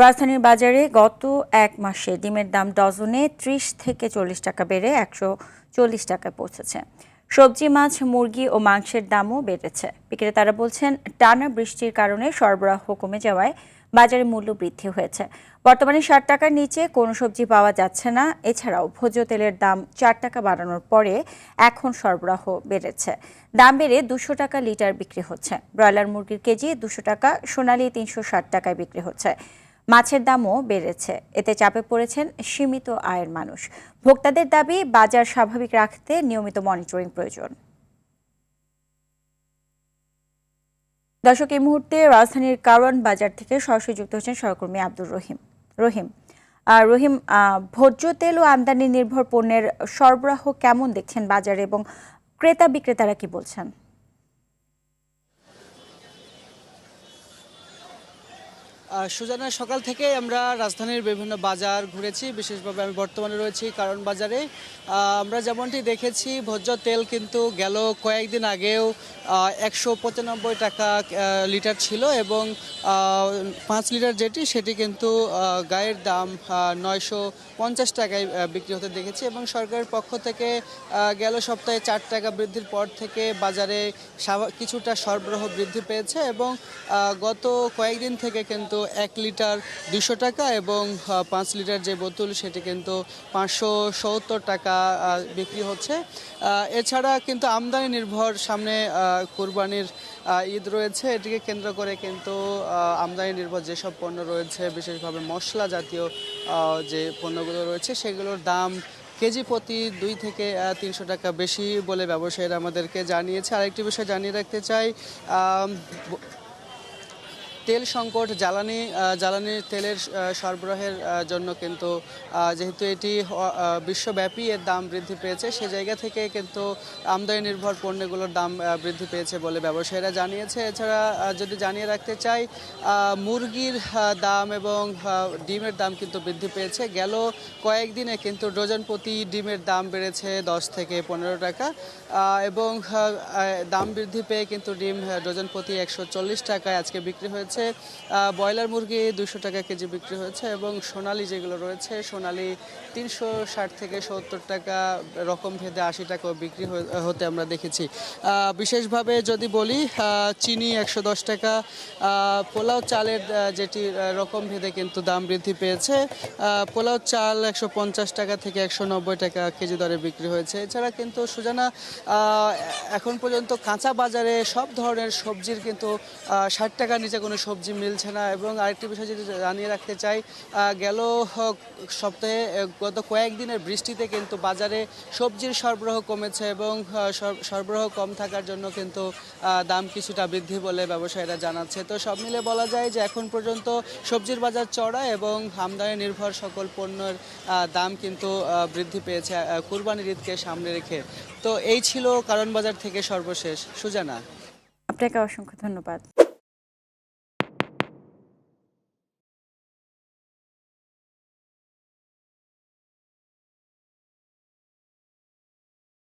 রাজধানীর বাজারে গত এক মাসে ডিমের দাম ডজনে ৩০ থেকে ৪০ টাকা বেড়ে ১৪০ টাকায় পৌঁছেছে। সবজি, মাছ, মুরগি ও মাংসের দামও বেড়েছে। বিক্রেতারা বলছেন, টানা বৃষ্টির কারণে সরবরাহ কমে যাওয়ায় বাজারে মূল্য বৃদ্ধি হয়েছে। বর্তমানে ৬০ টাকার নিচে কোনো সবজি পাওয়া যাচ্ছে না। এছাড়াও ভোজ্য তেলের দাম ৪ টাকা বাড়ানোর পরে এখন সরবরাহ বেড়েছে। দাম বেড়ে ২০০ টাকা লিটার বিক্রি হচ্ছে। ব্রয়লার মুরগির কেজি ২০০ টাকা, সোনালী ৩৬০ টাকায় বিক্রি হচ্ছে। মাছের দামও বেড়েছে। এতে চাপে পড়েছেন সীমিত আয়ের মানুষ। ভোক্তাদের দাবি, বাজার স্বাভাবিক রাখতে নিয়মিত মনিটরিং প্রয়োজন। দর্শক, এই মুহূর্তে রাজধানীর কারওয়ান বাজার থেকে সরাসরি যুক্ত হচ্ছেন সহকর্মী আব্দুর রহিম। রহিম, ভোজ্য তেল ও আমদানি নির্ভর পণ্যের সরবরাহ কেমন দেখছেন বাজারে, এবং ক্রেতা বিক্রেতারা কি বলছেন? সুজানা, সকাল থেকে আমরা রাজধানীর বিভিন্ন বাজার ঘুরেছি। বিশেষভাবে আমি বর্তমানে রয়েছি কারওয়ান বাজারে। আমরা যেমনটি দেখেছি, ভোজ্য তেল কিন্তু গেল কয়েকদিন আগেও ১৯৫ টাকা লিটার ছিল, এবং ৫ লিটার যেটি সেটি কিন্তু গায়ের দাম ৯৫০ টাকায় বিক্রি হতে দেখেছি। এবং সরকারের পক্ষ থেকে গেল সপ্তাহে ৪ টাকা বৃদ্ধির পর থেকে বাজারে কিছুটা সরবরাহ বৃদ্ধি পেয়েছে, এবং গত কয়েকদিন থেকে কিন্তু ১ লিটার ২০০ টাকা এবং ৫ লিটার যে বোতল সেটি কিন্তু ৫৭০ টাকা বিক্রি হচ্ছে। এছাড়া কিন্তু আমদানি নির্ভর সামনে কুরবানির ঈদ রয়েছে। এটিকে কেন্দ্র করে কিন্তু আমদানি নির্ভর যেসব পণ্য রয়েছে, বিশেষভাবে মশলা জাতীয় যে পণ্যগুলো রয়েছে, সেগুলোর দাম কেজি প্রতি ২ থেকে ৩০০ টাকা বেশি বলে ব্যবসায়ীরা আমাদেরকে জানিয়েছে। আরেকটি বিষয় জানিয়ে রাখতে চাই, তেল সংকট, জ্বালানি তেলের সরবরাহের জন্য কিন্তু যেহেতু এটি বিশ্বব্যাপী এর দাম বৃদ্ধি পেয়েছে, সে জায়গা থেকে কিন্তু আমদানি নির্ভর পণ্যগুলোর দাম বৃদ্ধি পেয়েছে বলে ব্যবসায়ীরা জানিয়েছে। এছাড়া যদি জানিয়ে রাখতে চাই, মুরগির দাম এবং ডিমের দাম কিন্তু বৃদ্ধি পেয়েছে। গেল কয়েকদিনে কিন্তু ডজন প্রতি ডিমের দাম বেড়েছে ১০ থেকে ১৫ টাকা, এবং দাম বৃদ্ধি পেয়ে কিন্তু ডিম ডজন প্রতি ১৪০ টাকায় আজকে বিক্রি হয়েছে। ব্রয়লার মুরগি ২০০ টাকা কেজি বিক্রি হয়েছে, এবং সোনালী যেগুলো রয়েছে, সোনালী ৩৬০ থেকে ৭০ টাকা, রকম ভেদে ৮০ টাকাও বিক্রি হতে আমরা দেখেছি। বিশেষভাবে যদি বলি, চিনি ১১০ টাকা, পোলাও চালের যেটি রকম ভেদে কিন্তু দাম বৃদ্ধি পেয়েছে। পোলাও চাল ১৫০ টাকা থেকে ১৯০ টাকা কেজি দরে বিক্রি হয়েছে। এছাড়া কিন্তু সুজানা, এখন পর্যন্ত কাঁচা বাজারে সব ধরনের সবজির কিন্তু ৬০ টাকার নিচে কোনো সবজি মিলছে না। এবং আরেকটি বিষয় যদি জানিয়ে রাখতে চাই, গেল সপ্তাহে গত কয়েকদিনের বৃষ্টিতে কিন্তু বাজারে সবজির সরবরাহ কমেছে, এবং সরবরাহ কম থাকার জন্য কিন্তু দাম কিছুটা বৃদ্ধি বলে ব্যবসায়ীরা জানাচ্ছে। তো সব মিলে বলা যায় যে এখন পর্যন্ত সবজির বাজার চড়া, এবং আমদানি নির্ভর সকল পণ্যের দাম কিন্তু বৃদ্ধি পেয়েছে কুরবানির ঈদকে সামনে রেখে। তো এই ছিল কারওয়ান বাজার থেকে সর্বশেষ। সুজানা, আপনাকে অসংখ্য ধন্যবাদ।